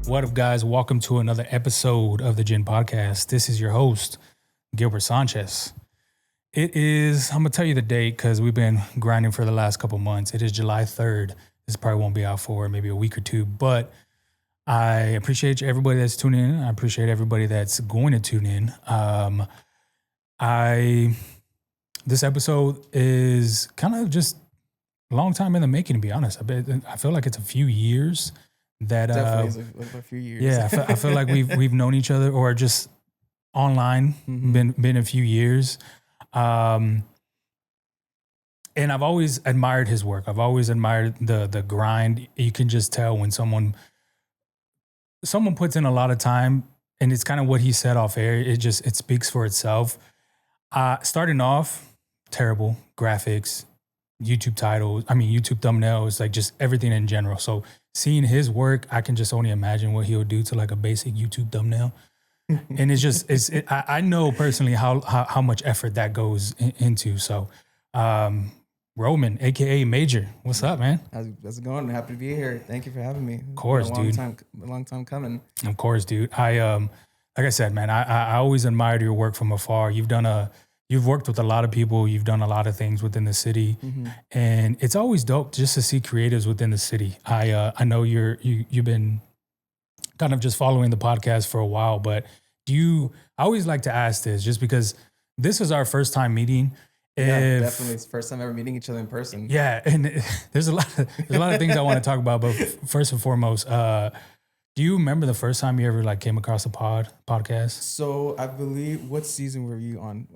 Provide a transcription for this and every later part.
What up, guys? Welcome to another episode of the Gin Podcast. This is your host, Gilbert Sanchez. It is, I'm going to tell you the date because we've been grinding for the last couple months. It is July 3rd. This probably won't be out for maybe a week or two, but I appreciate everybody that's tuning in. I appreciate everybody that's going to tune in. This episode is kind of just a long time in the making, to be honest. I feel like it's a few years. That definitely is a few years. Yeah, I feel like we've known each other or just online. Been a few years, and I've always admired his work. I've always admired the grind. You can just tell when someone puts in a lot of time, and it's kind of what he said off air. It speaks for itself. Starting off, terrible graphics, YouTube thumbnails, like just everything in general. So seeing his work, I can just only imagine what he would do to like a basic YouTube thumbnail. And I know personally how much effort that goes into. So, Roman, AKA Major, what's up, man? How's it going? Happy to be here. Thank you for having me. Of course, dude. A long time coming. Of course, dude. Like I said, man, I always admired your work from afar. You've worked with a lot of people. You've done a lot of things within the city, and it's always dope just to see creatives within the city. I know you've been kind of just following the podcast for a while, but I always like to ask this just because this is our first time meeting. Yeah, definitely. It's the first time ever meeting each other in person. Yeah, and there's a lot of things I want to talk about, but first and foremost, do you remember the first time you ever like came across a podcast? So I believe, what season were you on?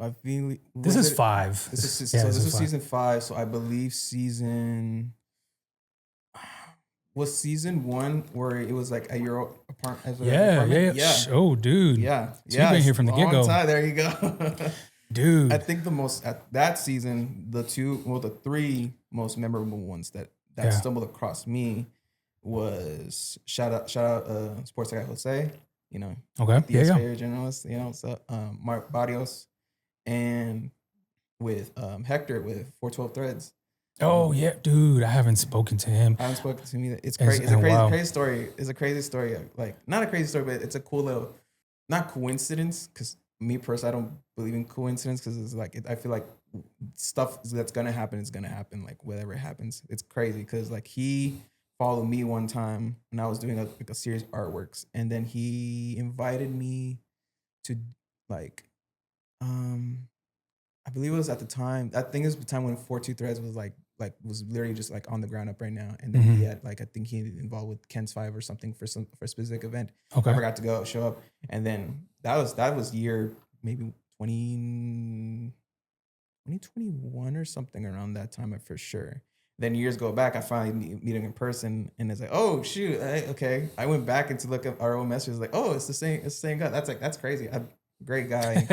This is 5. This is season 5. So I believe was season 1 where it was like at your apartment. Yeah. Oh, dude. Yeah. So you've been here from the get-go. There you go. Dude. I think at that season, the 3 most memorable ones that stumbled across me was shout out sports guy Jose, okay, the journalist, so Mark Barrios, and with Hector with 412 Threads. Oh yeah, dude, I haven't spoken to him. I haven't spoken to him either. It's crazy. It's a crazy story. It's a crazy story. Like, not a crazy story, but it's a cool little, not coincidence. Because me personally, I don't believe in coincidence. Because it's like I feel like stuff that's gonna happen is gonna happen. Like whatever happens, it's crazy. Because like he followed me one time when I was doing a series of artworks, and then he invited me to like, I believe it was at the time. I think it was the time when 42 Threads was was literally just like on the ground up right now, and then he had like, I think he involved with Ken's 5 or something for a specific event. Okay, I forgot to show up, and then that was year maybe 2021 or something around that time for sure. Then years go back, I finally meet him in person, and it's like, oh shoot, okay. I went back and to look at our old messages, like, oh, it's the same guy. That's crazy. Great guy.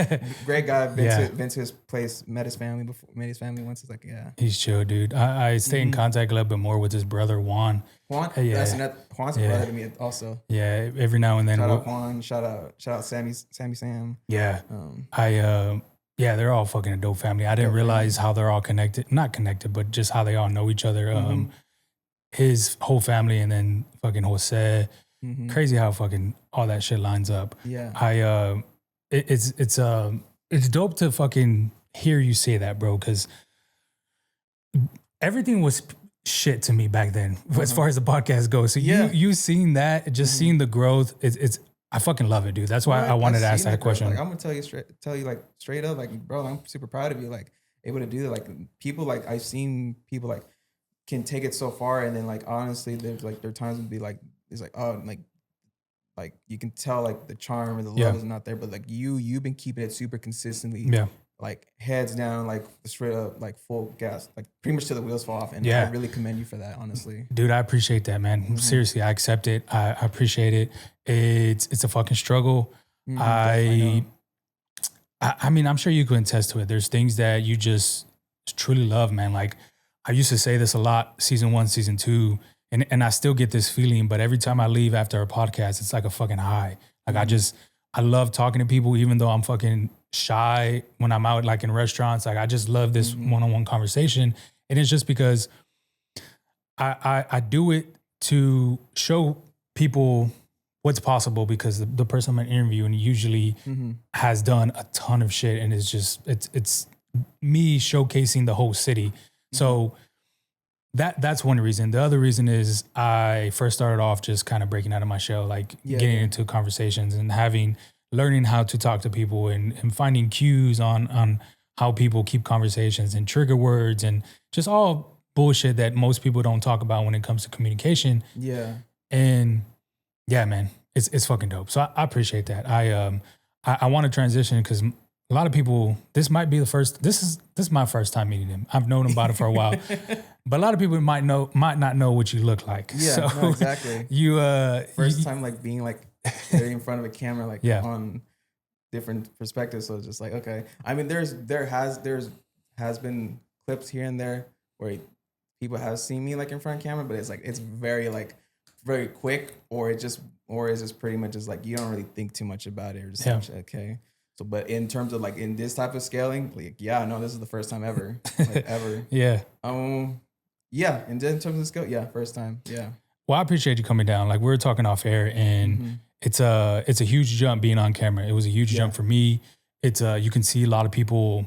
Been to his place, met his family once. It's like, yeah, he's chill, dude. I stay in contact a little bit more with his brother Juan. Juan's brother to me also. Yeah, every now and then. Shout out Juan. Shout out Sammy Sam. Yeah, yeah, they're all fucking a dope family. I didn't realize how they're all connected. Not connected, but just how they all know each other. His whole family, and then fucking Jose. Crazy how fucking all that shit lines up. Yeah. It's dope to fucking hear you say that, bro, because everything was shit to me back then as far as the podcast goes. So you seen that, just seeing the growth. It's I fucking love it, dude. That's why I wanted to ask that question. Like, I'm gonna tell you straight up, like, bro, I'm super proud of you, like, able to do that. Like, people, like, I've seen people like can take it so far, and then like honestly, there's like there are times would be like it's like, oh, like you can tell like the charm and the love is not there, but like you've been keeping it super consistently. Yeah. Like heads down, like straight up, like full gas, like pretty much till the wheels fall off. And I really commend you for that, honestly. Dude, I appreciate that, man. Seriously, I accept it. I appreciate it. It's a fucking struggle. I mean, I'm sure you can attest to it. There's things that you just truly love, man. Like, I used to say this a lot, season 1, season 2, and I still get this feeling, but every time I leave after a podcast, it's like a fucking high. Like, I love talking to people, even though I'm fucking shy when I'm out, like in restaurants. Like, I just love this one-on-one conversation. And it's just because I do it to show people what's possible, because the person I'm interviewing usually has done a ton of shit, and it's me showcasing the whole city. So that's one reason. The other reason is I first started off just kind of breaking out of my shell, like getting into conversations and learning how to talk to people and finding cues on how people keep conversations and trigger words and just all bullshit that most people don't talk about when it comes to communication. Yeah. And yeah, man, it's fucking dope. So I appreciate that. I want to transition because a lot of people, this is my first time meeting him. I've known him about it for a while, but a lot of people might not know what you look like. Yeah, so no, exactly. First time like being like there in front of a camera, like on different perspectives. So it's just like, okay. I mean, there has been clips here and there where people have seen me like in front of camera, but it's very quick, or it's just pretty much just like you don't really think too much about it, or just okay. So, but in terms of like in this type of scaling, like no, this is the first time ever, like ever. Yeah. Yeah. And in terms of scale, first time. Yeah. Well, I appreciate you coming down. Like we were talking off air, and it's a huge jump being on camera. It was a huge jump for me. It's you can see a lot of people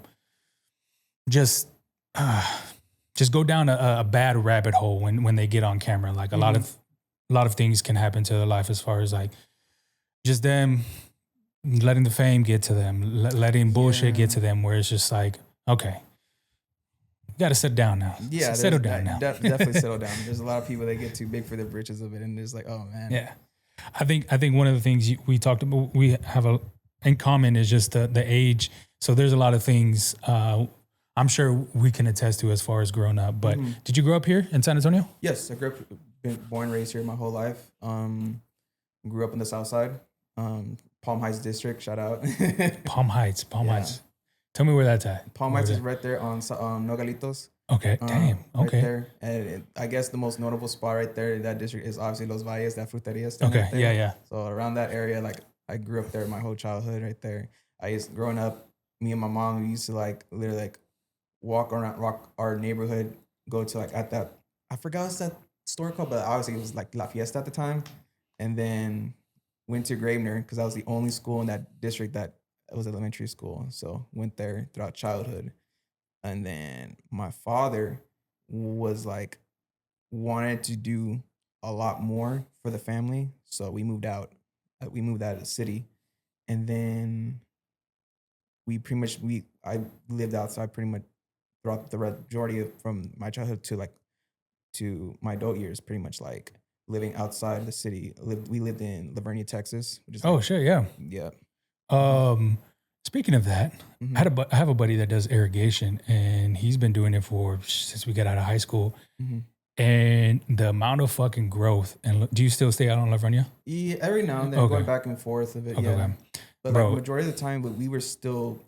just go down a bad rabbit hole when they get on camera. Like a lot of things can happen to their life as far as like just them letting the fame get to them, letting bullshit get to them, where it's just like, okay, you got to sit down now. Yeah, settle down now. Definitely settle down. There's a lot of people that get too big for the britches of it, and there's like, oh man. Yeah, I think one of the things we talked about, we have in common is just the age. So there's a lot of things I'm sure we can attest to as far as growing up. But did you grow up here in San Antonio? Yes, I grew up, been born and raised here my whole life. Grew up on the south side. Palm Heights district, shout out. Palm Heights. Tell me where that's at. Palm Heights is right there on Nogalitos. Okay, damn. Okay. Right there. And I guess the most notable spot right there in that district is obviously Los Valles, that fruteria stand. Okay, right there. yeah. So around that area, like I grew up there my whole childhood right there. Growing up, me and my mom, we used to like literally like walk our neighborhood, go to like at that, I forgot what's that store called, but obviously it was like La Fiesta at the time. And then went to Gravener because I was the only school in that district that was elementary school. So went there throughout childhood. And then my father was like, wanted to do a lot more for the family. So we moved out. We moved out of the city. And then I lived outside pretty much throughout the majority of from my childhood to my adult years, pretty much like living outside the city. We lived in Livernia, Texas. Which is shit, yeah. Yeah. Speaking of that, I have a buddy that does irrigation, and he's been doing it since we got out of high school. And the amount of fucking growth. And do you still stay out on Livernia? Yeah, every now and then, going back and forth of it. Okay. Yeah. But like majority of the time, we were still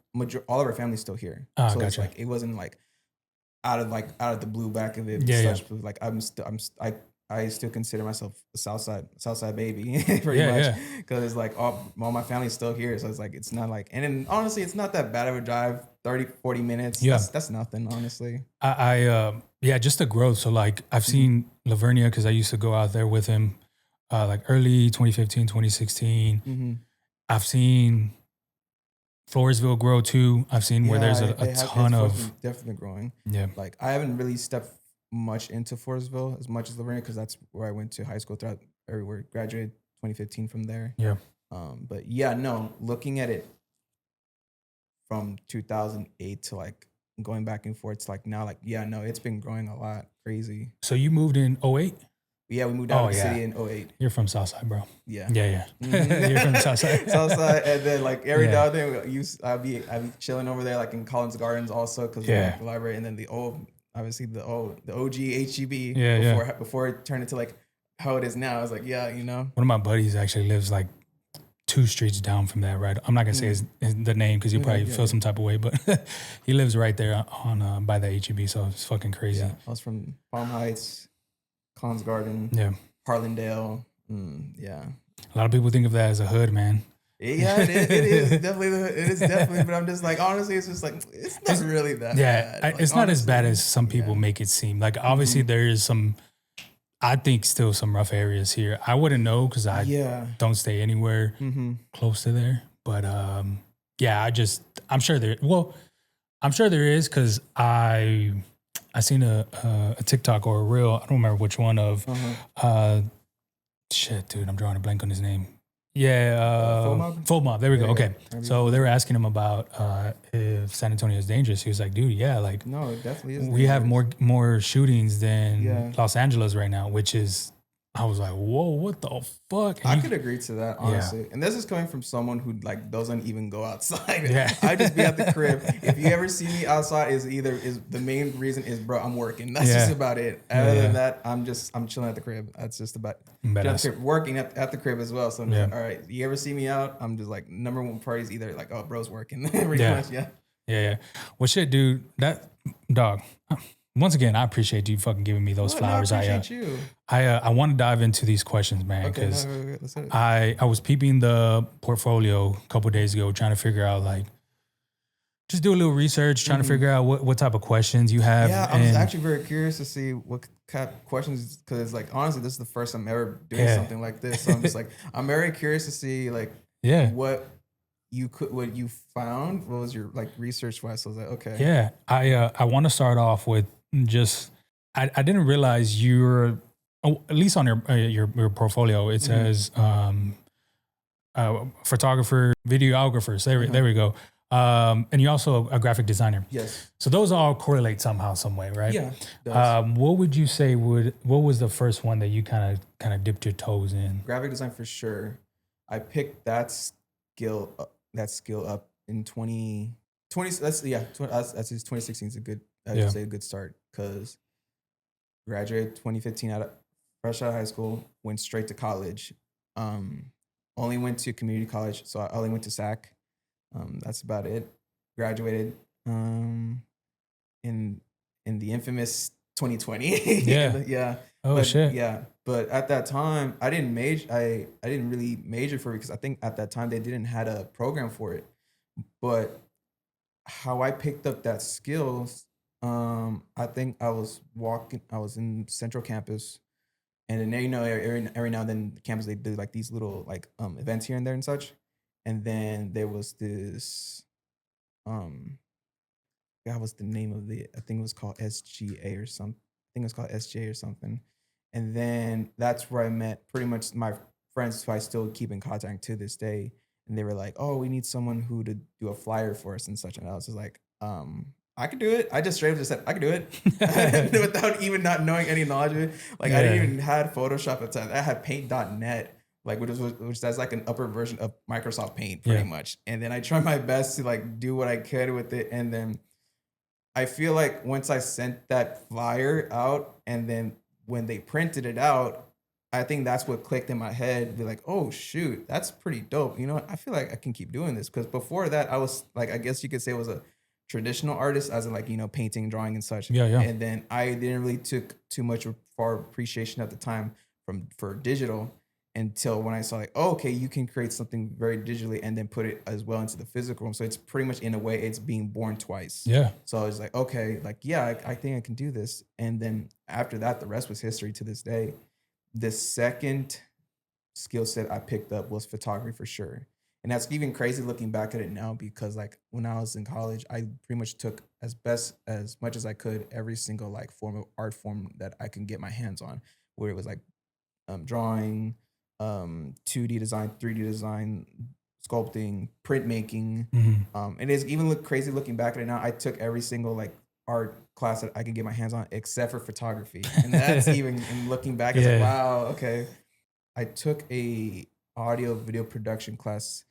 all of our family's still here. So gotcha. It's like it wasn't like out of the blue back of it. Like I still consider myself a Southside baby, pretty much, because it's like all my family's still here. So it's like it's not like, and then honestly, it's not that bad of a drive, 30, 40 minutes. Yeah, that's nothing, honestly. Just the growth. So like I've seen Livernia because I used to go out there with him, like early 2015, 2016. I've seen Floresville grow too. I've seen where there's a ton of definitely growing. Yeah, like I haven't really stepped much into Floresville as much as Livernia because that's where I went to high school throughout everywhere. Graduated 2015 from there. Yeah. But yeah, no, looking at it from 2008 to like going back and forth, it's like now, like, yeah, no, it's been growing a lot. Crazy. So you moved in 08? Yeah, we moved out of the city in 08. You're from Southside, bro. Yeah. You're from Southside. Southside, and then like every now and then I'd be chilling over there like in Collins Gardens also because like, the library, and then the OG HEB before it turned into like how it is now. I was like, One of my buddies actually lives like 2 streets down from that, right? I'm not gonna say the name because you probably feel some type of way, but he lives right there on by the HEB, so it's fucking crazy. Yeah, I was from Palm Heights, Collins Garden, Harlandale. A lot of people think of that as a hood, man. Yeah, it is definitely. It is definitely. But I'm just like, honestly, it's just like it's not really that bad. It's not as bad as some people make it seem. Like obviously there is some I think still some rough areas here. I wouldn't know because I don't stay anywhere close to there. But yeah, I'm sure there. Well, I'm sure there is because I seen a TikTok or a reel. I don't remember which one of. Shit, dude, I'm drawing a blank on his name. Yeah, Full Mob. There we go. Okay, so they were asking him about if San Antonio is dangerous. He was like, "Dude, yeah, like no, it definitely is. We have more shootings than Los Angeles right now," which is. I was like, "Whoa, what the fuck?" And I could agree to that, honestly. And this is coming from someone who like doesn't even go outside. I just be at the crib. If you ever see me outside, is the main reason is, bro, I'm working. That's just about it. Other than that, I'm chilling at the crib. That's just about working at the crib as well. So I'm like, all right, you ever see me out? I'm just like number one priority is either like, oh, bro's working. Pretty much, yeah. Well, shit, dude. That dog. Once again, I appreciate you fucking giving me those flowers. I appreciate you. I want to dive into these questions, man, because I was peeping the portfolio a couple of days ago, trying to figure out like, just do a little research, trying to figure out what type of questions you have. Yeah, I was actually very curious to see what kind of questions, because like honestly, this is the first time I'm ever doing something like this. So I'm just like, I'm very curious to see like what you found. What was your like research wise? So I was like, okay. Yeah, I want to start off with just I didn't realize you're at least on your portfolio it says photographer, videographer. So there we go. And you're also a graphic designer. Yes. So those all correlate somehow, some way, right? Yeah. What would you say what was the first one that you kind of dipped your toes in? Graphic design for sure. I picked that skill up in 2020. That's 2016 is a good. I would say a good start because graduated 2015 fresh out of high school, went straight to college. Only went to community college, so I only went to SAC. That's about it. Graduated in the infamous 2020. Yeah. Oh shit. Yeah, but at that time I didn't major. I didn't really major for it because I think at that time they didn't had a program for it. But how I picked up that skills, I think I was in Central Campus, and then every now and then the campus they do like these little like events here and there and such, and then there was this what was the name of I think it was called SGA or something. I think it was called SGA or something, and then that's where I met pretty much my friends who I still keep in contact to this day. And they were like, "Oh, we need someone who to do a flyer for us and such." And I was just like, I could do it. I just straight up just said, I could do it without even not knowing any knowledge of it. Like I didn't even had Photoshop at the time. I had paint.net, like which that's like an upper version of Microsoft Paint pretty much. And then I tried my best to like do what I could with it. And then I feel like once I sent that flyer out and then when they printed it out, I think that's what clicked in my head. Be like, oh shoot, that's pretty dope. You know what? I feel like I can keep doing this because before that, I was like, I guess you could say I was a traditional artist, as in like painting, drawing, and such. Yeah. And then I didn't really took too much for appreciation at the time for digital until when I saw like, oh, okay, you can create something very digitally and then put it as well into the physical room. So it's pretty much in a way it's being born twice. Yeah. So I was like, okay, like I think I can do this. And then after that, the rest was history to this day. The second skill set I picked up was photography for sure. And that's even crazy looking back at it now because like when I was in college, I pretty much took as much as I could every single like art form that I can get my hands on, where it was like drawing, 2D design, 3D design, sculpting, printmaking. And it's even crazy looking back at it now. I took every single like art class that I can get my hands on except for photography. And that's even in looking back, it's like, wow, okay. I took a audio video production class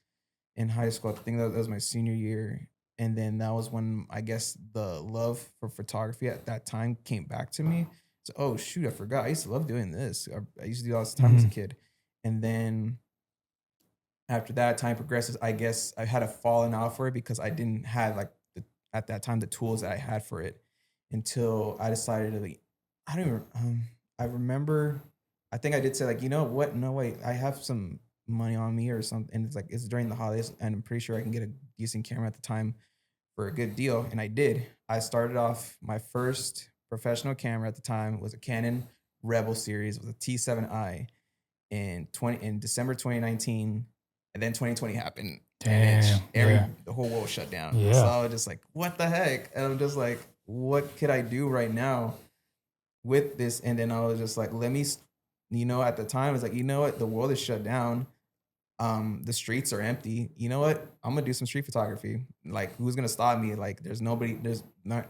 in high school. I think that was my senior year. And then that was when I guess the love for photography at that time came back to me. So, oh shoot, I forgot. I used to love doing this. I used to do all this time as a kid. And then after that, time progresses. I guess I had a falling out for it because I didn't have like at that time the tools that I had for it until I decided to like, I don't even, I remember, I think I did say like, you know what? No, wait, I have some money on me or something. And it's like, it's during the holidays and I'm pretty sure I can get a decent camera at the time for a good deal. And I did. I started off my first professional camera at the time was a Canon Rebel series with a T7i in December 2019, and then 2020 happened. Damn. And the whole world shut down. Yeah. So I was just like, what the heck? And I'm just like, what could I do right now with this? And then I was just like, let me, at the time, I was like, you know what? The world is shut down. The streets are empty. You know what? I'm gonna do some street photography. Like, who's gonna stop me? Like,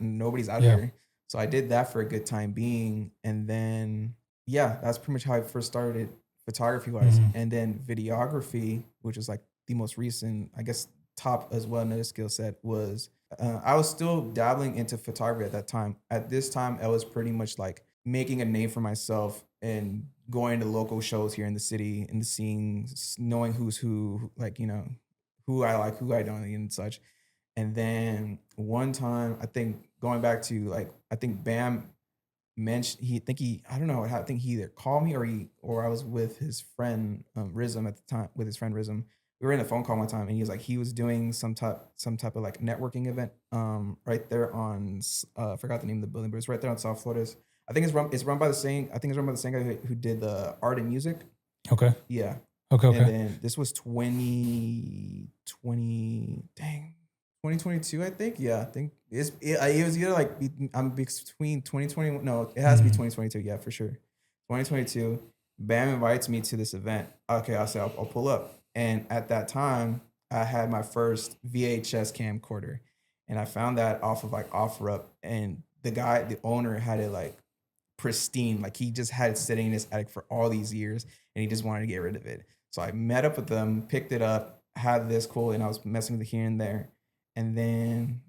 nobody's out here. So I did that for a good time being. And then, that's pretty much how I first started photography wise. Mm-hmm. And then videography, which is like the most recent, I guess, top as well, another skill set was, I was still dabbling into photography at that time. At this time, I was pretty much like making a name for myself and going to local shows here in the city and seeing, knowing who's who, like, who I like, who I don't, and such. And then one time, I think going back to like, I think Bam mentioned, I don't know, I think he either called me or I was with his friend Rizm at the time, with his friend Rizm. We were in a phone call one time, and he was like, he was doing some type of like networking event right there on, I forgot the name of the building, but it's right there on South Florida's. I think it's run by the same guy who did the art and music. Okay. Yeah. Okay. And then this was 2022, I think. Yeah, I think it was either like I'm between 2020. No, it has to be 2022. Yeah, for sure. 2022. Bam invites me to this event. Okay, I'll say I'll pull up. And at that time, I had my first VHS camcorder, and I found that off of like OfferUp, and the owner had it like pristine, like he just had it sitting in his attic for all these years, and he just wanted to get rid of it. So I met up with them, picked it up, had this cool, and I was messing with it here and there. And then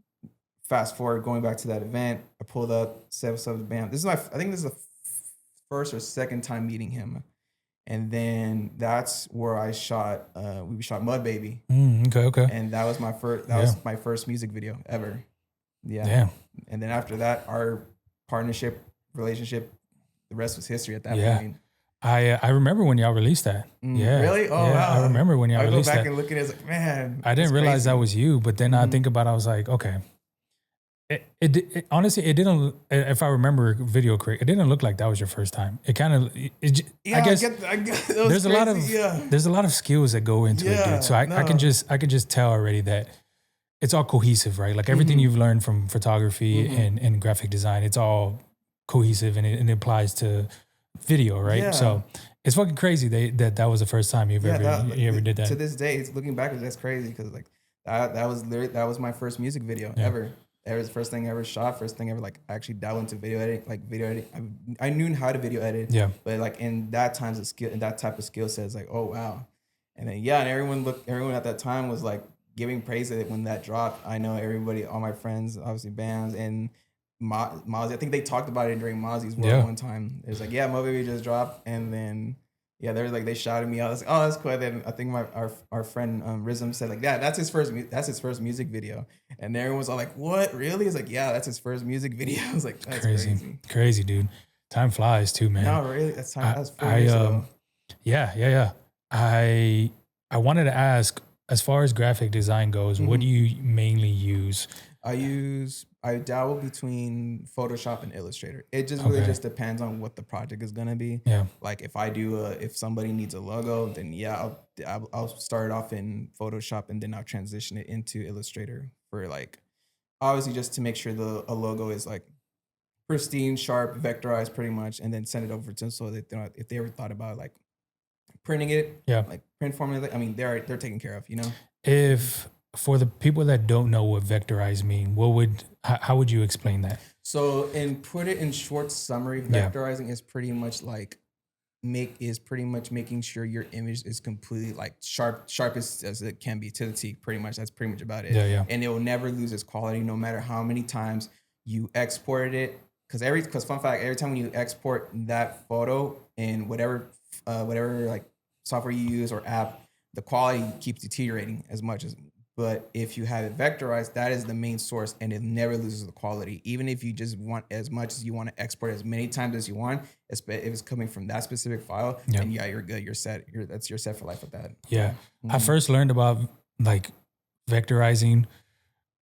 fast forward, going back to that event, I pulled up, said what's up, Bam. I think this is the first or second time meeting him. And then that's where I shot, we shot Mud Baby. Okay. And that was my my first music video ever. Yeah. Damn. And then after that, our relationship, the rest was history at that point. I remember when y'all released that. Yeah. Really? Oh, wow. I remember when y'all released that. I go back and look at it, it's like, man. I didn't realize that was you, but then I think about it, I was like, okay. It honestly, it didn't, if I remember video correct, it didn't look like that was your first time. It kind of, I guess there's a lot of skills that go into it, dude. So I can just tell already that it's all cohesive, right? Like everything you've learned from photography and graphic design, it's all cohesive, and it applies to video, right? Yeah. So it's fucking crazy that was the first time you ever did that. To this day, it's looking back, that's crazy, because like that was my first music video ever. That was the first thing I ever shot, first thing I ever like actually dabbled into video editing. I knew how to video edit, but like in that type of skill set, it's like, oh wow. And then and everyone at that time was like giving praise at it when that dropped. I know everybody, all my friends, obviously bands and Mozzie. I think they talked about it during Mozzie's world one time. It was like, Mo Baby just dropped, and then they were like, they shouted me out. I was like, oh, that's cool. And then I think our friend Rizm said like, that's his first music video, and everyone was all like, what, really? It's like, that's his first music video. I was like, that's crazy, dude. Time flies too, man. No, really, that's time. That's 4 years ago. Yeah. I wanted to ask, as far as graphic design goes, what do you mainly use? I dabble between Photoshop and Illustrator. It just really just depends on what the project is gonna be. Yeah. Like if somebody needs a logo, then I'll start it off in Photoshop, and then I'll transition it into Illustrator for like, obviously just to make sure a logo is like pristine, sharp, vectorized pretty much, and then send it over to them, so that if they ever thought about like printing it, like print format, I mean they're taken care of, If for the people that don't know what vectorize mean, how would you explain that? So, and put it in short summary, vectorizing is pretty much like making sure your image is completely like sharp as it can be to the T. Pretty much, that's pretty much about it. Yeah. And it will never lose its quality, no matter how many times you exported it. Because fun fact, every time when you export that photo in whatever like software you use or app, the quality keeps deteriorating as much as. But if you have it vectorized, that is the main source, and it never loses the quality. Even if you just want as much as you want to export as many times as you want, if it's coming from that specific file, then you're good. You're set. You're set for life with that. Yeah. I first learned about like vectorizing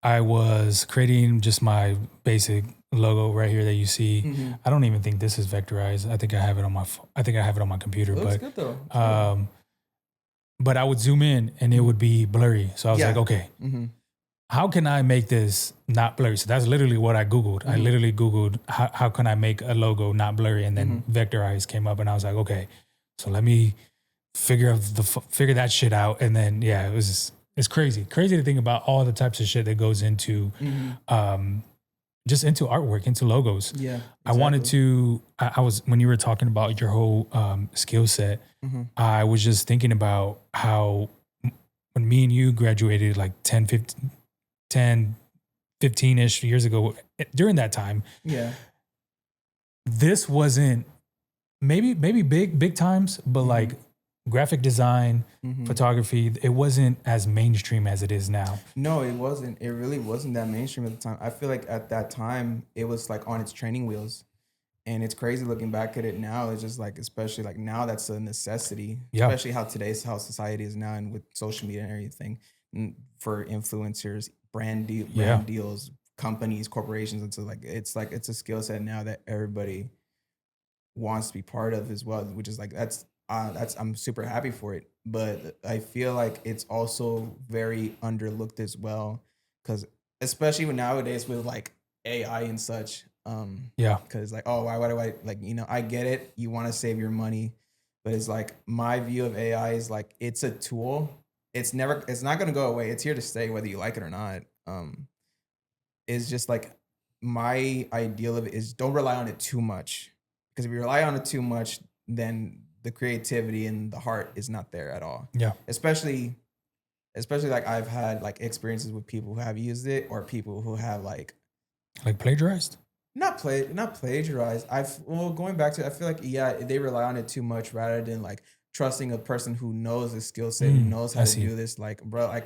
I was creating just my basic logo right here that you see. I don't even think this is vectorized. I think I have it on my computer. It looks but good though. but I would zoom in and it would be blurry. So I was like, okay, how can I make this not blurry? So that's literally what I Googled. I literally Googled how can I make a logo not blurry, and then vectorized came up, and I was like, okay, so let me figure that shit out. And then it's crazy to think about all the types of shit that goes into just into artwork, into logos. Yeah, exactly. I wanted to. I was when you were talking about your whole skill set. I was just thinking about how when me and you graduated like 15-ish years ago, during that time, this wasn't maybe big times, but like graphic design, photography, it wasn't as mainstream as it is now. No, it wasn't. It really wasn't that mainstream at the time. I feel like at that time it was like on its training wheels. And it's crazy looking back at it now. It's just like, especially like now that's a necessity, especially how society is now, and with social media and everything, and for influencers, brand deals, companies, corporations. And so like, it's a skill set now that everybody wants to be part of as well, which is like, I'm super happy for it. But I feel like it's also very underlooked as well. Cause especially nowadays with like AI and such, because like, oh, why do I like, I get it, you want to save your money, but it's like my view of AI is like, it's a tool. It's not going to go away. It's here to stay, whether you like it or not. It's just like my ideal of it is don't rely on it too much, because if you rely on it too much, then the creativity and the heart is not there at all. Yeah. Especially like I've had like experiences with people who have used it, or people who have like plagiarized. Not plagiarized. Going back to it, I feel like they rely on it too much rather than like trusting a person who knows the skill set, who knows how to do this. Like, bro, I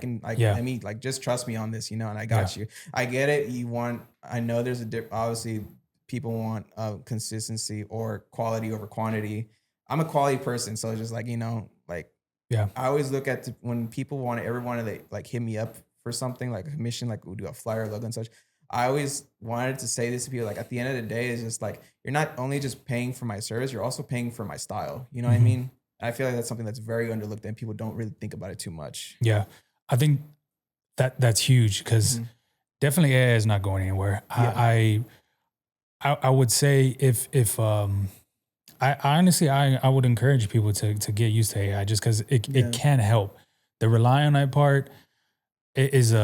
mean, like, just trust me on this, and I got you. I get it. I know there's obviously people want consistency or quality over quantity. I'm a quality person, so it's just like, I always look at when people ever want to like hit me up for something like a commission, like we'll do a flyer, logo, and such. I always wanted to say this to people, like at the end of the day, it's just like, you're not only just paying for my service, you're also paying for my style. You know what I mean? And I feel like that's something that's very underlooked and people don't really think about it too much. Yeah. I think that's huge, because definitely AI is not going anywhere. Yeah. I would say if I honestly, I would encourage people to get used to AI, just because it can help. The rely on that part is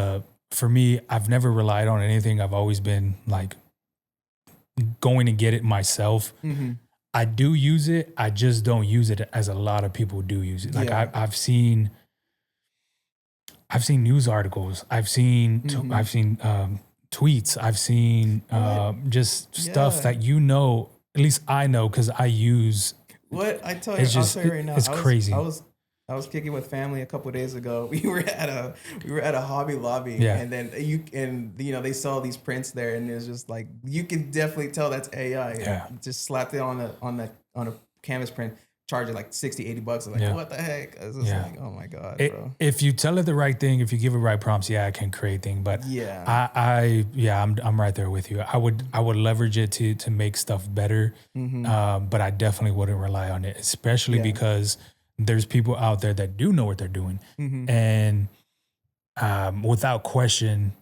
for me, I've never relied on anything. I've always been like going to get it myself. I do use it. I just don't use it as a lot of people do use it. Like I've seen news articles. I've seen tweets. I've seen just stuff that at least I know, because I use. What I tell you, I'll tell you right now, it's crazy. I was kicking with family a couple of days ago. We were at a Hobby Lobby, and then they saw these prints there, and it was just like, you can definitely tell that's AI. Yeah. Just slapped it on a canvas print, charge it like $60-$80. I was like, what the heck? I was just like, oh my god, bro. If you tell it the right thing, if you give it right prompts, it can create things. But I'm right there with you. I would leverage it to make stuff better, but I definitely wouldn't rely on it, especially because there's people out there that do know what they're doing. And without question,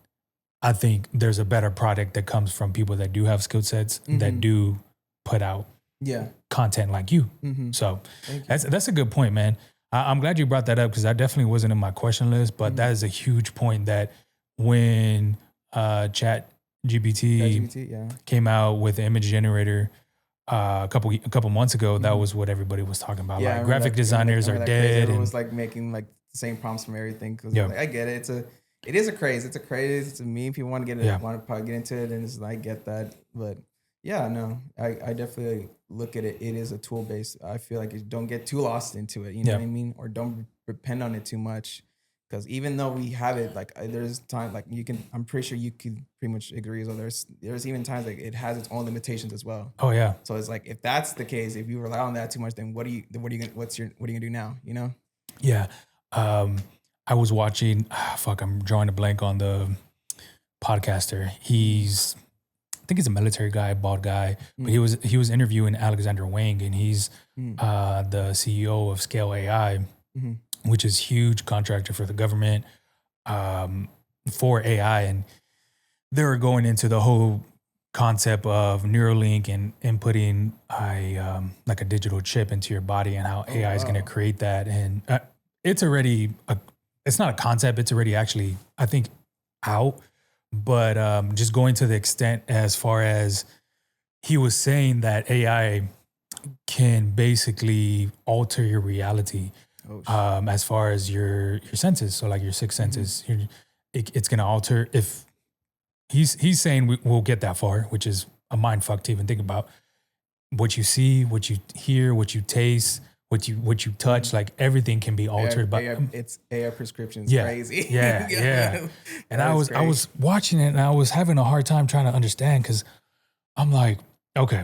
I think there's a better product that comes from people that do have skill sets, that do put out content like you. So that's a good point, man. I'm glad you brought that up, because that definitely wasn't in my question list, but that is a huge point, that when Chat GPT came out with the image generator, a couple months ago, that was what everybody was talking about. Like, graphic designers are dead. Everyone was like making like the same prompts from everything. Cause like, I get it. It is a craze. It's a craze. It's a meme. People want to get it, want to probably get into it, and it's like, I get that. But yeah, no, I definitely look at it. It is a tool based. I feel like you don't get too lost into it. You know what I mean? Or don't depend on it too much. Because even though we have it, like there's time, like I'm pretty sure you could pretty much agree. So there's even times like it has its own limitations as well. Oh yeah. So it's like, if that's the case, if you rely on that too much, then what are you gonna do now? Yeah. I was watching. I'm drawing a blank on podcaster. I think he's a military guy, bald guy, but he was interviewing Alexander Wang, and he's the CEO of Scale AI, which is huge contractor for the government for AI, and they were going into the whole concept of Neuralink and inputting like a digital chip into your body and how AI is going to create that, and it's not a concept, it's already actually I think out. But just going to the extent as far as he was saying that AI can basically alter your reality as far as your senses. So like your six senses, it's going to alter. If he's saying we'll get that far, which is a mind fuck to even think about. What you see, what you hear, what you taste, what you touch, like everything can be altered by it's AI prescriptions. Crazy. Yeah. And I was watching it and I was having a hard time trying to understand, because I'm like, okay,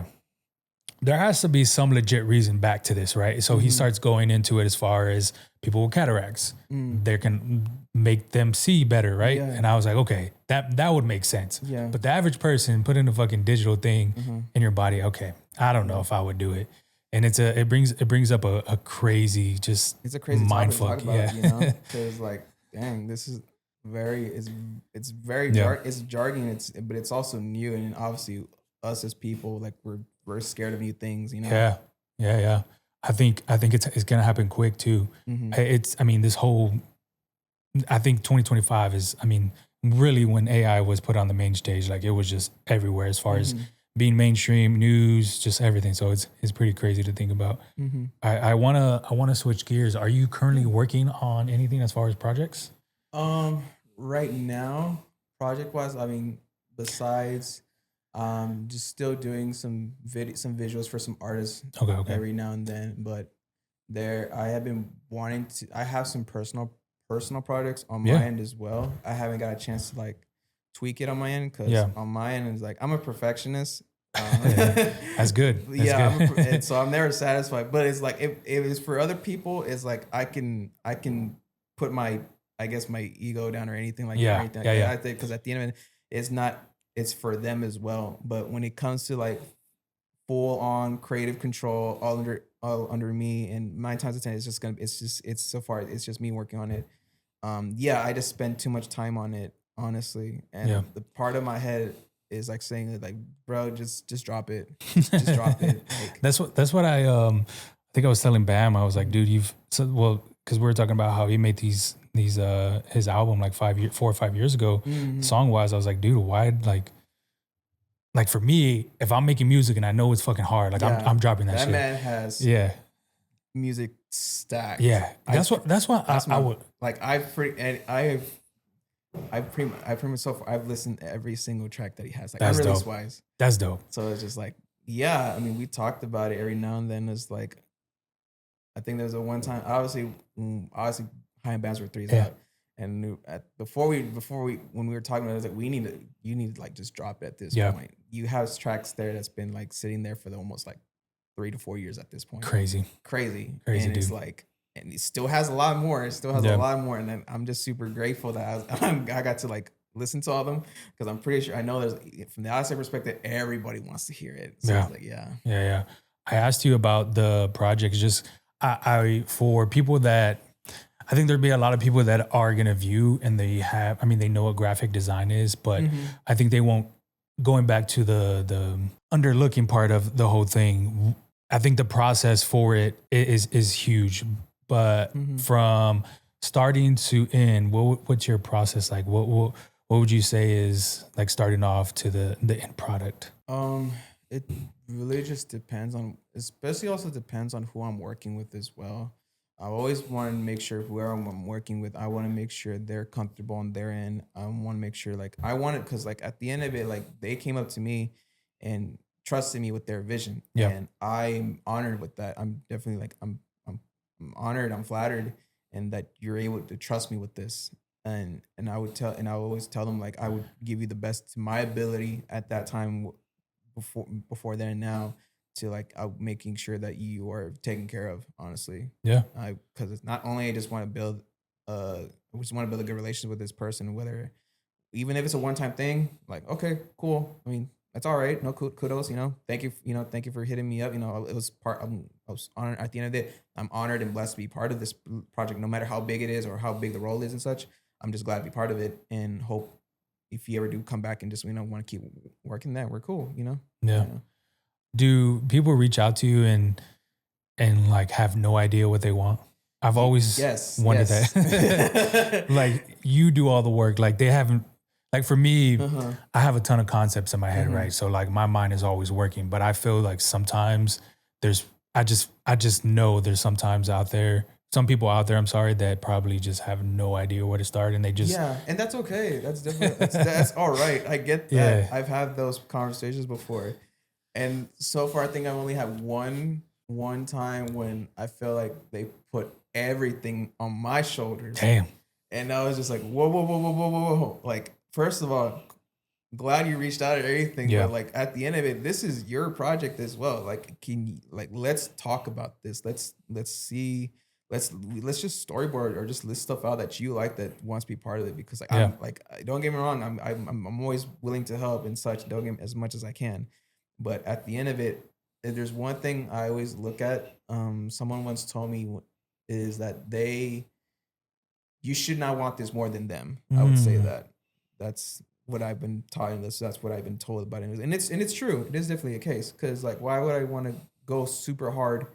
there has to be some legit reason back to this, right? So he starts going into it as far as people with cataracts. They can make them see better, right? Yeah. And I was like, okay, that would make sense. Yeah. But the average person put in a fucking digital thing in your body, okay, I don't know if I would do it. And it brings up a crazy, just it's a crazy mind fuck, to talk about, you know? Because like, dang, this is it's very dark. It's jargon. But it's also new, and obviously us as people, like we're scared of new things, you know? Yeah. I think it's gonna happen quick too. I think 2025 is, really when AI was put on the main stage, like it was just everywhere as far as being mainstream news, just everything. So it's pretty crazy to think about. I wanna switch gears. Are you currently working on anything as far as projects? Right now, project wise, besides just still doing some visuals for some artists every now and then. But I have been wanting to. I have some personal projects on my end as well. I haven't got a chance to like tweak it on my end, because on my end is like I'm a perfectionist. That's good. And so I'm never satisfied. But it's like if it's for other people, it's like I can put my ego down or anything like that. I think because at the end of it, it's for them as well. But when it comes to like full on creative control, all under me, and 9 times out of 10, it's so far it's just me working on it. I just spend too much time on it, honestly. And the part of my head is like saying like, bro, just drop it. Just drop it. Like, that's what I think I was telling Bam. I was like, dude, because we were talking about how he made these his album like 4 or 5 years ago, song wise. I was like, dude, why like for me, if I'm making music and I know it's fucking hard, like I'm dropping that shit. That man has music stacked. Yeah, that's what I would like. I've pretty much so far I've listened to every single track that he has, like unreleased wise. That's dope. So it's just like, we talked about it every now and then. It's like, I think there's a one time, obviously High and Bands were threes out. And before we when we were talking about it, I was like, you need to like just drop it at this point. You have tracks there that's been like sitting there for almost like 3 to 4 years at this point. Crazy. And dude. It's like, and he still has a lot more. And then I'm just super grateful that I got to like listen to all of them, because I'm pretty sure I know there's, from the outside perspective, everybody wants to hear it. So it's like, yeah. I asked you about the projects. Just I for people that, I think there'd be a lot of people that are going to view and they know what graphic design is, but I think they won't, going back to the underlooking part of the whole thing. I think the process for it is huge, but from starting to end, what's your process like? What would you say is like starting off to the end product? It really just depends on, especially also depends on who I'm working with as well. I always want to make sure whoever I'm working with, I want to make sure they're comfortable on their end. I want to make sure, like, I want it, because like at the end of it, like they came up to me and trusted me with their vision, and I'm honored with that. I'm definitely like I'm honored, I'm flattered, and that you're able to trust me with this. And I would always tell them, like, I would give you the best to my ability at that time, before then and now, to like making sure that you are taken care of, honestly. Because it's not only I just want to build a good relationship with this person, whether even if it's a one-time thing, like, okay, cool. I mean, that's all right. No kudos, thank you, thank you for hitting me up. It was I was honored at the end of the day. I'm honored and blessed to be part of this project, no matter how big it is or how big the role is and such. I'm just glad to be part of it and hope if you ever do come back and just, want to keep working that, we're cool. Yeah. Do people reach out to you and like have no idea what they want? I've always wondered that. Like you do all the work. Like they haven't, like for me, I have a ton of concepts in my head, right? So like my mind is always working, but I feel like sometimes I just know there's sometimes some people out there, I'm sorry, that probably just have no idea where to start and they just. Yeah. And that's okay. That's different. That's all right. I get that. Yeah. I've had those conversations before. And so far, I think I've only had one time when I feel like they put everything on my shoulders. Damn. And I was just like, whoa, whoa, whoa, whoa, whoa, whoa, whoa. Like, first of all, glad you reached out and everything. Yeah. But like at the end of it, this is your project as well. Like, let's talk about this. Let's see. Let's just storyboard or just list stuff out that you like that wants to be part of it. Because like, I'm like, don't get me wrong. I'm always willing to help and such. Don't get me as much as I can. But at the end of it, if there's one thing I always look at. Someone once told me is that you should not want this more than them. I would say that. That's what I've been taught. That's what I've been told about it. And it's true. It is definitely a case. Because like, why would I want to go super hard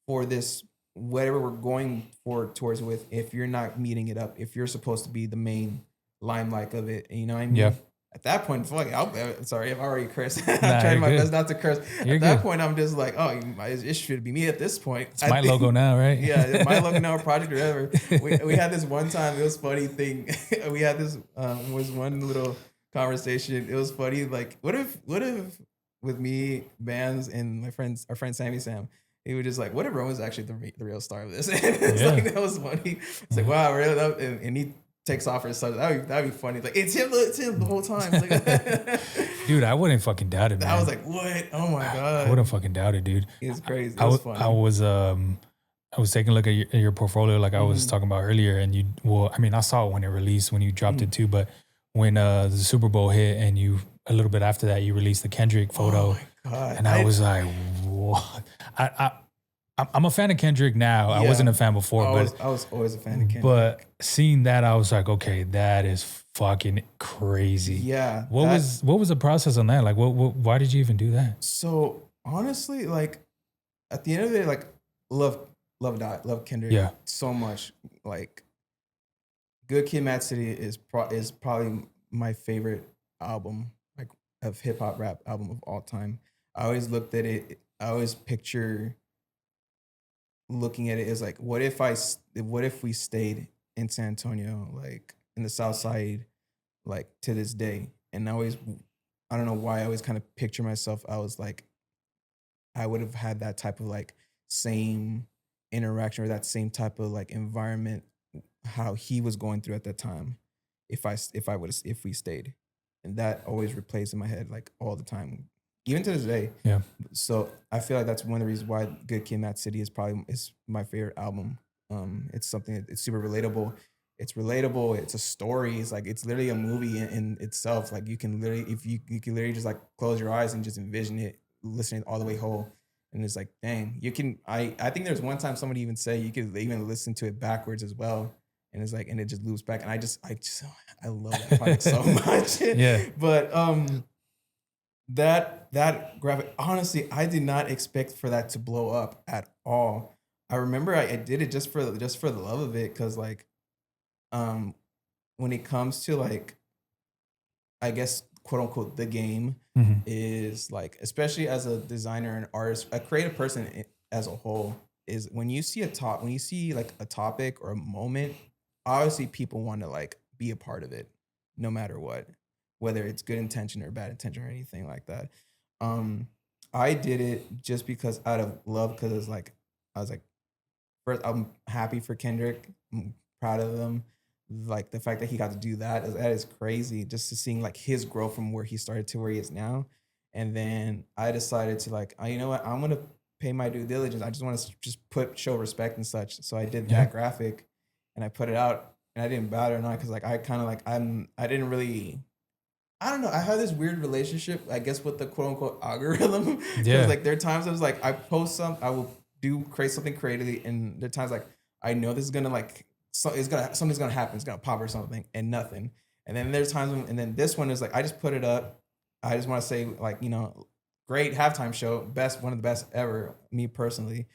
for this, whatever we're going towards with, if you're not meeting it up, if you're supposed to be the main limelight of it, you know what I mean? Yeah. At that point, I'm sorry, I'm already cursed. I'm trying my best not to curse. At that point, I'm just like, oh, it should be me at this point. It's my logo now, right? Yeah, my logo now, project or whatever. We had this one time, it was funny thing. We had this, was one little conversation. It was funny, like, what if with me, Bands, and our friend Sammy Sam, he was just like, what if Roman's actually the real star of this? It's like, that was funny. It's like, wow, really? And he takes off his son. That'd be funny. Like, it's him the whole time. Like, dude, I wouldn't fucking doubt it, man. I was like, what? Oh my God. I wouldn't fucking doubt it, dude. It's crazy. It was funny. I was taking a look at your portfolio like I was talking about earlier, and I saw it when it released, when you dropped it too, but when the Super Bowl hit and a little bit after that, you released the Kendrick photo. Oh my God. And I was like, what? I'm a fan of Kendrick now. Yeah. I wasn't a fan before, I was always a fan of Kendrick. But seeing that, I was like, okay, that is fucking crazy. Yeah. What was the process on that? Like, why did you even do that? So honestly, like at the end of the day, like love Kendrick so much. Like, Good Kid, Mad City is probably my favorite album, like of hip hop rap album of all time. I always looked at it. I always picture looking at it as like, what if we stayed in San Antonio, like in the South Side, like to this day? And I don't know why I always kind of picture myself. I was like, I would have had that type of like same interaction or that same type of like environment, how he was going through at that time, if we stayed. And that always replays in my head like all the time, even to this day. Yeah. So I feel like that's one of the reasons why Good Kid, Mad City is my favorite album. It's something, it's super relatable. It's relatable. It's a story. It's like, it's literally a movie in itself. Like you can literally, if you can literally just like close your eyes and just envision it, listening all the way whole. And it's like, dang, you can, I think there's one time somebody even say you could even listen to it backwards as well. And it's like, and it just loops back. And I love that project so much. Yeah. But, that graphic, honestly, I did not expect for that to blow up at all. I remember I did it just for the love of it, because like, when it comes to like, I guess quote unquote the game is like, especially as a designer and artist, a creative person as a whole, is when you see like a topic or a moment, obviously people want to like be a part of it, no matter what. Whether it's good intention or bad intention or anything like that. I did it just because out of love, because it's like, I was like, first, I'm happy for Kendrick. I'm proud of him. Like the fact that he got to do that is crazy. Just to seeing like his growth from where he started to where he is now. And then I decided to like, you know what, I'm gonna pay my due diligence. I just want to show respect and such. So I did that graphic and I put it out. and I didn't bat it or not because like I kind of like I didn't really. I don't know. I have this weird relationship, I guess, with the quote unquote algorithm. Because like there are times I was like, I post I will create something creatively, and there are times like I know this is gonna like something's gonna happen, it's gonna pop or something, and nothing. And then there's times and then this one is like I just put it up. I just want to say like great halftime show, one of the best ever, me personally.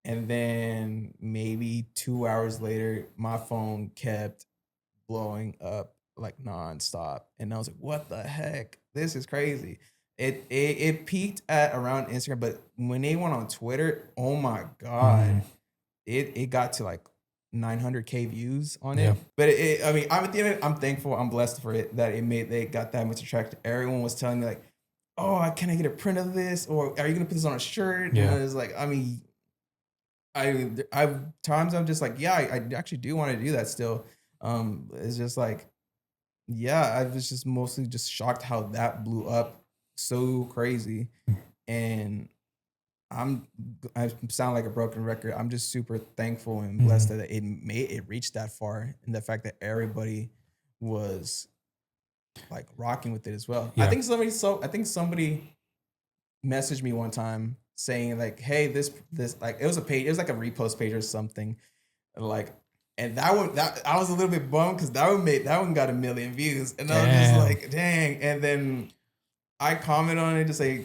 And then maybe 2 hours later, my phone kept blowing up like nonstop, and I was like, "What the heck? This is crazy." It peaked at around Instagram, but when they went on Twitter, oh my god, it got to like 900K views on it. But I mean, I'm at the end of it, I'm thankful, I'm blessed for it that they got that much attraction. Everyone was telling me like, "Oh, can I get a print of this? Or are you gonna put this on a shirt?" Yeah. And I was like, I mean, I times I'm just like, yeah, I actually do want to do that still. It's just like, yeah, I was just mostly just shocked how that blew up so crazy. And I sound like a broken record. I'm just super thankful and blessed that it reached that far, and the fact that everybody was like rocking with it as well. Yeah. I think somebody messaged me one time saying like, "Hey, this like it was a page, it was like a repost page or something." Like, and that I was a little bit bummed because that one got 1 million views, and I was just like, "Dang!" And then I comment on it to say,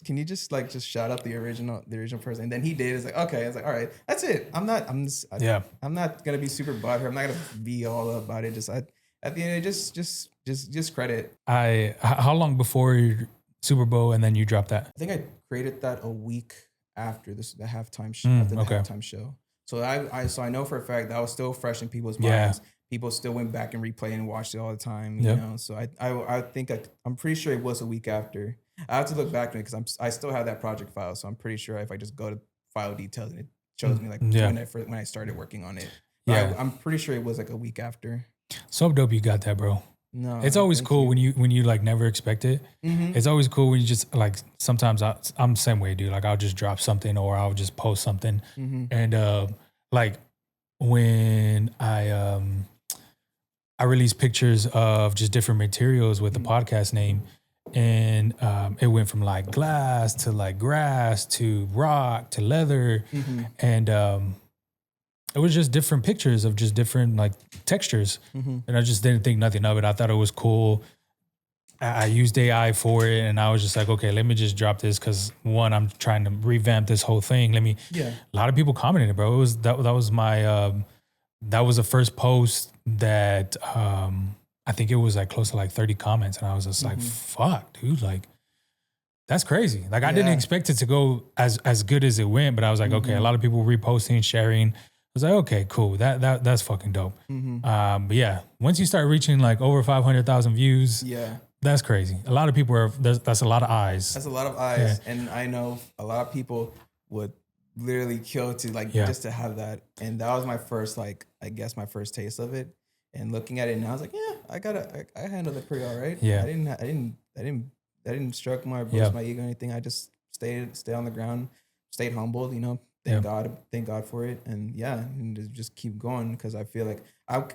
can you just shout out the original person? And then he did. It's like, okay. It's like, all right, that's it. I'm not gonna be super butthurt. I'm not gonna be all about it. At the end, just credit. How long before your Super Bowl and then you dropped that? I think I created that a week after the halftime show. Halftime show. So I know for a fact that was still fresh in people's minds. People still went back and replayed and watched it all the time. You know, so I think I'm pretty sure it was a week after. I have to look back to it because I still have that project file. So I'm pretty sure if I just go to file details and it shows me like when I started working on it. But I'm pretty sure it was like a week after. So dope you got that, bro. No, it's always cool when you like never expect it. It's always cool when you just like, sometimes I'm the same way, dude. Like I'll just drop something or I'll just post something. And like when I released pictures of just different materials with the podcast name, and it went from like glass to like grass to rock to leather, and it was just different pictures of just different like textures. And I just didn't think nothing of it. I thought it was cool. I used AI for it, and I was just like, okay, let me just drop this because one, I'm trying to revamp this whole thing. A lot of people commented, bro. It was that was my that was the first post that I think it was like close to like 30 comments, and I was just like, fuck, dude, like that's crazy. Like I didn't expect it to go as good as it went, but I was like, okay, a lot of people reposting, sharing. I was like, okay, cool. That's fucking dope. But yeah, once you start reaching like over 500,000 views, that's crazy. A lot of people that's a lot of eyes. That's a lot of eyes. And I know a lot of people would literally kill to like just to have that. And that was my first, like, I guess my first taste of it. And looking at it now, I was like, yeah, I handled it pretty all right. Yeah. I didn't stroke my boost my ego or anything. I just stayed on the ground, stayed humbled, Thank God for it, and and just keep going because I feel like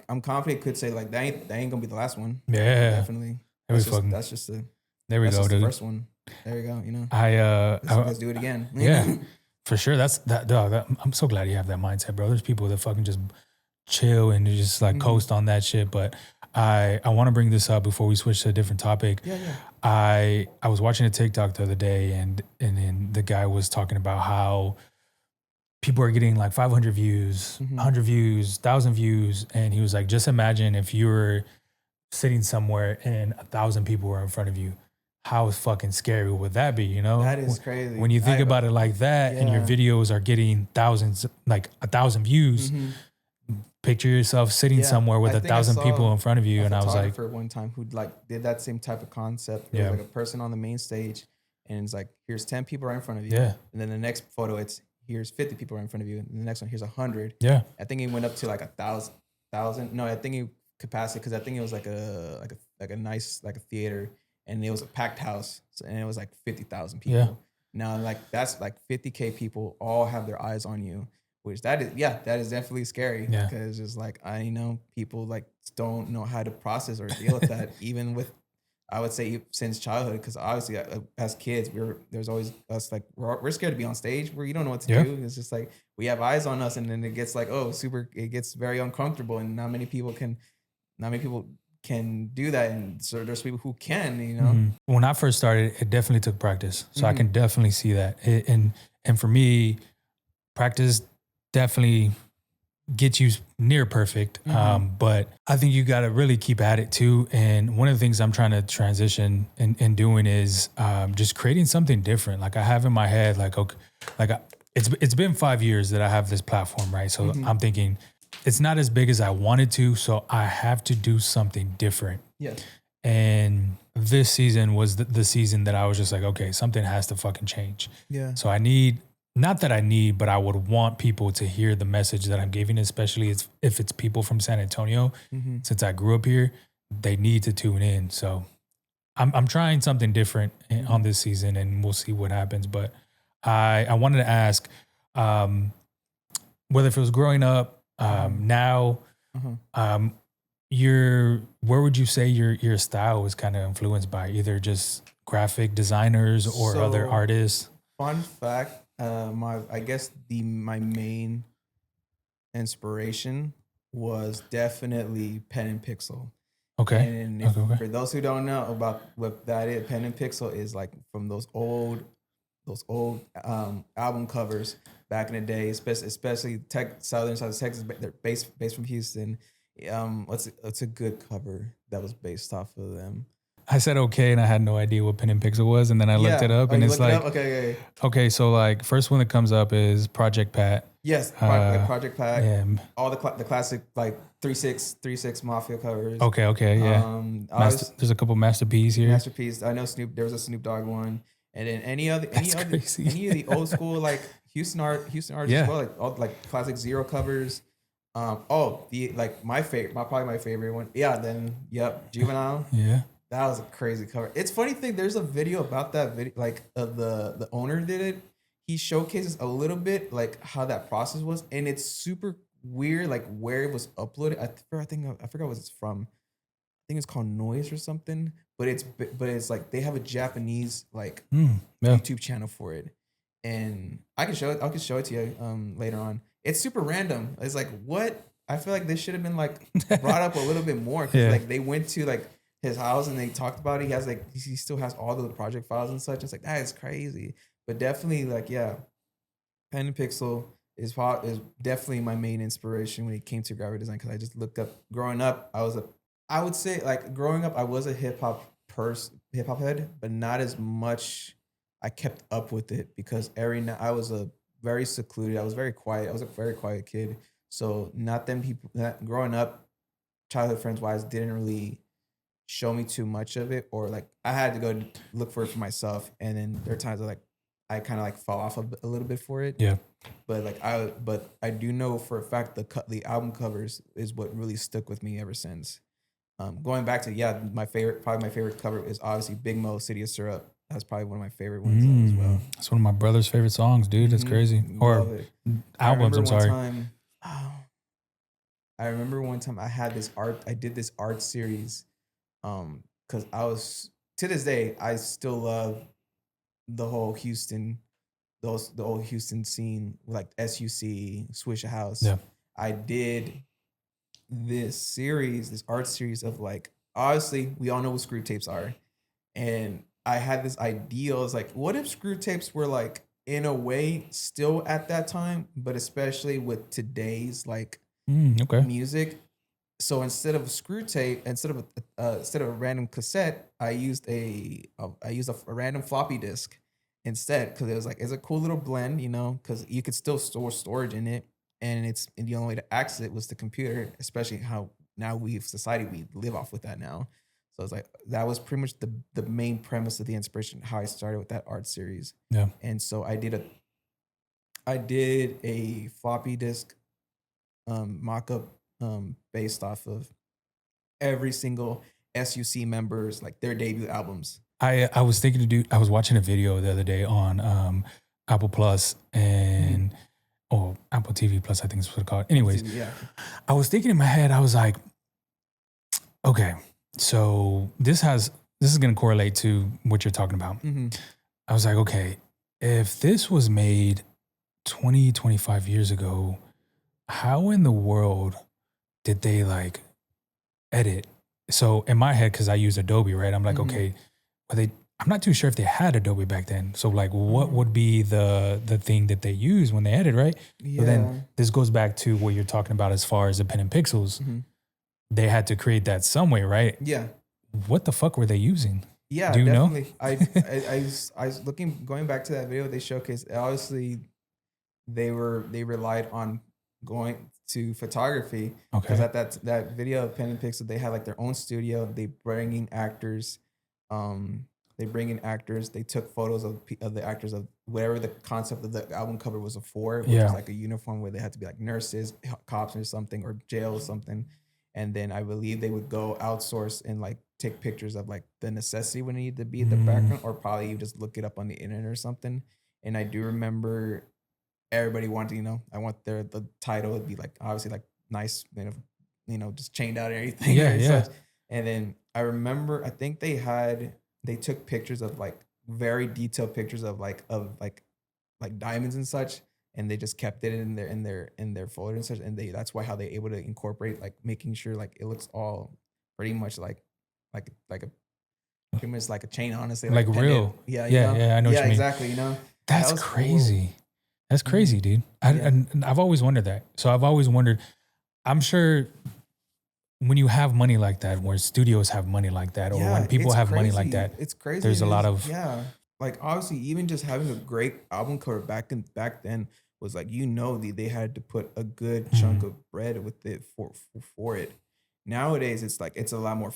I'm confident. Could say like that ain't gonna be the last one. Yeah, definitely. There we go. The first one. There we go. Let's do it again. Yeah, for sure. That's that. Dog, I'm so glad you have that mindset, bro. There's people that fucking just chill and just like coast on that shit. But I want to bring this up before we switch to a different topic. I was watching a TikTok the other day, and then the guy was talking about how people are getting like 500 views, 100 views, 1,000 views. And he was like, just imagine if you were sitting somewhere and 1,000 people were in front of you. How fucking scary would that be, That is crazy. When you think about it like that, and your videos are getting thousands, like 1,000 views, picture yourself sitting somewhere with 1,000 people in front of you. And I was like, for one time who like did that same type of concept. There was like a person on the main stage, and it's like, here's 10 people right in front of you. And then the next photo, it's here's 50 people right in front of you, and the next one here's 100. I think he went up to like 1,000. No, I think he capacity because I think it was like a nice like a theater, and it was a packed house, and it was like 50,000 people. Now like that's like 50K people all have their eyes on you which that is definitely scary Yeah. because just like I know people like don't know how to process or deal with that, even with I would say since childhood, because obviously as kids there's always us like we're scared to be on stage where you don't know what to do. It's just like we have eyes on us, and then it gets like it gets very uncomfortable, and not many people can do that, and so there's people who can, you know. Mm-hmm. When I first started, it definitely took practice, so I can definitely see that. And for me, practice definitely get you near perfect. But I think you got to really keep at it too. And one of the things I'm trying to transition and doing is just creating something different. Like I have in my head, like, okay, it's been 5 years that I have this platform, right? So I'm thinking it's not as big as I wanted to. So I have to do something different. Yes. And this season was the season that I was just like, okay, something has to fucking change. Yeah. So but I would want people to hear the message that I'm giving, especially if it's people from San Antonio. Since I grew up here, they need to tune in. So I'm trying something different on this season, and we'll see what happens. But I wanted to ask, whether if it was growing up, now, where would you say your style was kind of influenced by? Either just graphic designers or other artists? Fun fact. I guess my main inspiration was definitely pen and pixel. Okay. And for those who don't know about what that is, pen and pixel is like from those old album covers back in the day, especially southern side of Texas. They're based from Houston. What's a good cover that was based off of them? I said okay, and I had no idea what pen and pixel was, and then I looked it up, and it's like okay, so like first one that comes up is Project Pat. Yes, Project Pat. Yeah. All the classic like 3-6 Mafia covers. Okay, yeah. There's a couple Masterpiece here. Masterpiece. I know There was a Snoop Dogg one, and then any of the old school like Houston artists as well, like all like classic Zero covers. Probably my favorite one. Yeah, then Juvenile. Yeah. That was a crazy cover. It's funny thing. There's a video about that video, like the owner did it. He showcases a little bit like how that process was, and it's super weird, like where it was uploaded. I forgot what it's from. I think it's called Noise or something. But it's like they have a Japanese like YouTube channel for it, and I can show it to you later on. It's super random. It's like what I feel like this should have been like brought up a little bit more because like they went to like his house and they talked about it. He still has all the project files and such. It's like that is crazy, but definitely like pen and pixel is definitely my main inspiration when it came to graphic design because I just looked up. Growing up, I would say like growing up I was a hip hop head, but not as much. I kept up with it because I was very secluded. I was very quiet. I was a very quiet kid. So growing up, childhood friends wise didn't really show me too much of it, or like I had to go look for it for myself. And then there are times I kind of like fall off a little bit for it. Yeah. But I do know for a fact the album covers is what really stuck with me ever since. Going back to my favorite cover is obviously Big Mo, City of Syrup. That's probably one of my favorite ones as well. That's one of my brother's favorite songs, dude. That's crazy. Or albums. I'm sorry. I remember one time I did this art series. Because I was to this day I still love the whole Houston, the old Houston scene like SUC, Swisher House. Yeah. I did this art series of like obviously we all know what screw tapes are, and I had this idea. I was like, what if screw tapes were like in a way still at that time, but especially with today's like music. So instead of a screw tape, instead of a random cassette, I used a random floppy disk instead because it was like it's a cool little blend, you know, because you could still store storage in it, and the only way to access it was the computer, especially how now we live off with that now. So it's like that was pretty much the main premise of the inspiration, how I started with that art series. Yeah, and so I did a floppy disk mock-up. Based off of every single SUC members, like their debut albums. I was thinking I was watching a video the other day on Apple Plus, and or Apple TV Plus, I think is what it's called. Anyways, yeah. I was thinking in my head, I was like, okay, so this is going to correlate to what you're talking about. Mm-hmm. I was like, okay, if this was made 20, 25 years ago, how in the world did they like edit? So in my head, because I use Adobe, right? I'm like, okay, well, I'm not too sure if they had Adobe back then. So like, what would be the thing that they use when they edit, right? Yeah. So then this goes back to what you're talking about as far as the pen and pixels. They had to create that some way, right? Yeah. What the fuck were they using? Yeah, do you definitely. know? I was going back to that video they showcased. Obviously, they relied on going to photography because at that video of Pen and Pixel, they had like their own studio. They bring in actors. They took photos of the actors of whatever the concept of the album cover was for, which was like a uniform where they had to be like nurses, cops or something, or jail or something. And then I believe they would go outsource and like take pictures of like the necessity when it needed to be in the background, or probably you just look it up on the internet or something. And I do remember everybody wanted, I want the title would be like obviously like nice, just chained out and everything. Yeah, yeah. Such. And then I remember I think they took pictures of like very detailed pictures of like diamonds and such, and they just kept it in their folder and such, and that's why how they able to incorporate like making sure like it looks all pretty much like a pretty much like a chain, honestly, like real. Yeah, I know what you mean. Exactly. That's that crazy. Cool. That's crazy, dude. And I've always wondered that. So I've always wondered. I'm sure when you have money like that, where studios have money like that, or when people have money like that, it's crazy. There's a lot of like obviously even just having a great album cover back then was like they had to put a good chunk of bread with it for it. Nowadays it's like it's a lot more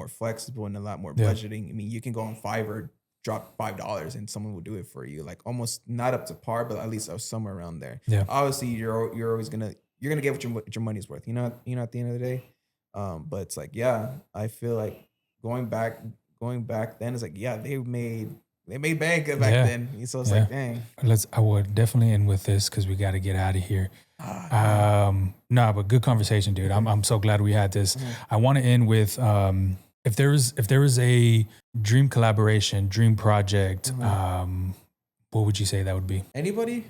flexible and a lot more budgeting. I mean, you can go on Fiverr, drop $5 and someone will do it for you, like almost not up to par, but at least somewhere around there. Yeah. Obviously you're always gonna get what your money's worth, at the end of the day. But it's like, I feel like going back then, it's like, they made bank back then. So it's like, dang. I would definitely end with this because we got to get out of here. But good conversation, dude. I'm so glad we had this. I want to end with if there was a dream collaboration, dream project, what would you say that would be? Anybody,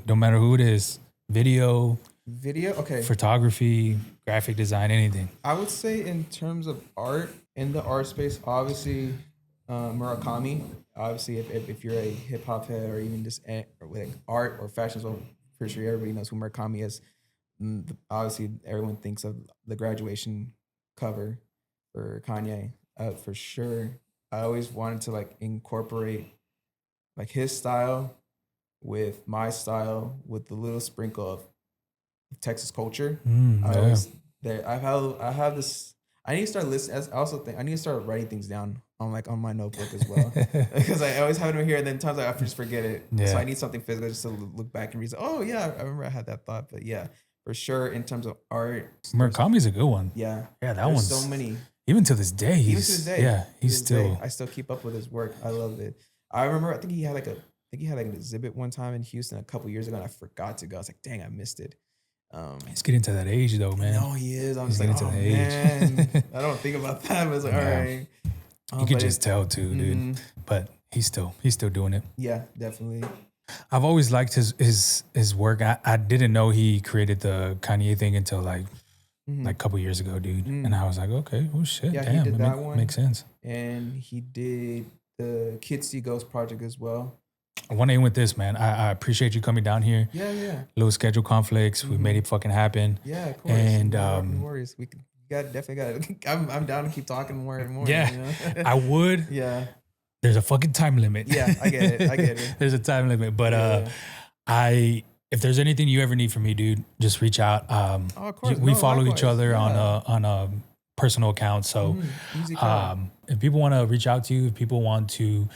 no matter who it is. Video, okay. Photography, graphic design, anything. I would say in terms of art, in the art space, obviously Murakami. Obviously, if you're a hip hop head or even just like art or fashion as well, pretty sure everybody knows who Murakami is. Obviously, everyone thinks of the graduation cover for Kanye. For sure, I always wanted to like incorporate like his style with my style with the little sprinkle of Texas culture. I have this. I need to start listening. I also think I need to start writing things down on my notebook as well, because I always have it over here, and then times I just forget it. So I need something physical just to look back and read. Oh yeah, I remember I had that thought. But yeah, for sure in terms of art, Murakami's a good one. Yeah, that one's so many. Even to this day, he's still. I still keep up with his work. I love it. I remember. I think he had like an exhibit one time in Houston a couple years ago, and I forgot to go. I was like, dang, I missed it. He's getting to that age though, man. No, he is. I'm just like, oh man, I don't think about that. But it's like, all right. You can just tell too, dude. But he's still doing it. Yeah, definitely. I've always liked his work. I didn't know he created the Kanye thing until like a couple years ago, dude. And I was like, okay, oh shit, yeah, damn, he did that one. Makes sense. And he did the Kids See Ghost project as well. I want to end with this, man. I appreciate you coming down here. Yeah. Little schedule conflicts. We made it fucking happen. Yeah, of course. And no worries. We definitely got. I'm down to keep talking more and more. Yeah, I would. Yeah. There's a fucking time limit. Yeah, I get it. There's a time limit, but if there's anything you ever need from me, dude, just reach out. Of course. We follow each other on a personal account. So, if people want to reach out to you, if people want to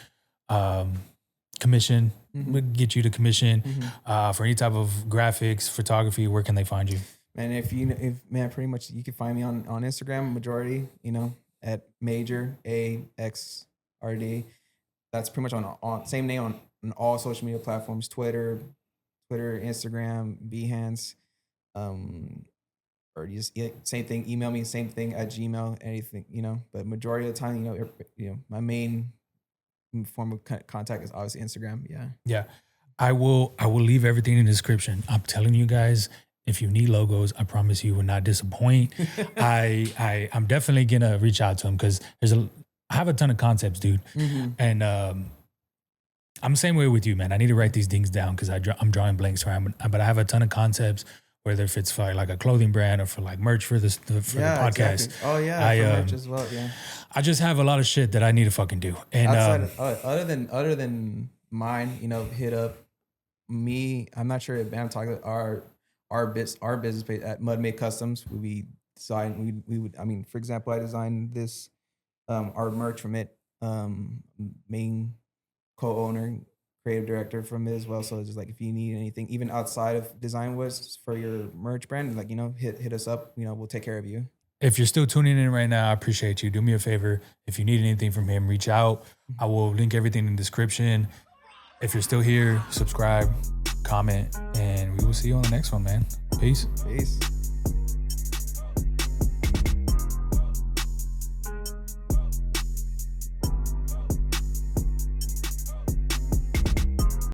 commission, we'll get you to commission for any type of graphics, photography. Where can they find you? Man, pretty much you can find me on Instagram, majority, at Major AXRD. That's pretty much on same name on all social media platforms, Twitter, Twitter, Instagram, Behance, or just same thing. Email me, same thing at Gmail. Anything, But majority of the time, my main form of contact is obviously Instagram. Yeah. Yeah. I will leave everything in the description. I'm telling you guys, if you need logos, I promise you will not disappoint. I'm definitely gonna reach out to him because I have a ton of concepts, dude. Mm-hmm. And I'm the same way with you, man. I need to write these things down because I'm drawing blanks around, but I have a ton of concepts, whether if it's for like a clothing brand or for like merch for the podcast. Exactly. Oh yeah, for merch as well. Yeah. I just have a lot of shit that I need to fucking do. And other than mine, hit up me. I'm not sure if I'm talking our business page at Mud Made Customs. We would. I mean, for example, I designed this our merch from it. Main co-owner, creative director from it as well. So it's just like if you need anything, even outside of design was for your merch brand, like hit us up. We'll take care of you. If you're still tuning in right now, I appreciate you. Do me a favor. If you need anything from him, reach out. I will link everything in the description. If you're still here, subscribe, comment, and we will see you on the next one, man. Peace. Peace.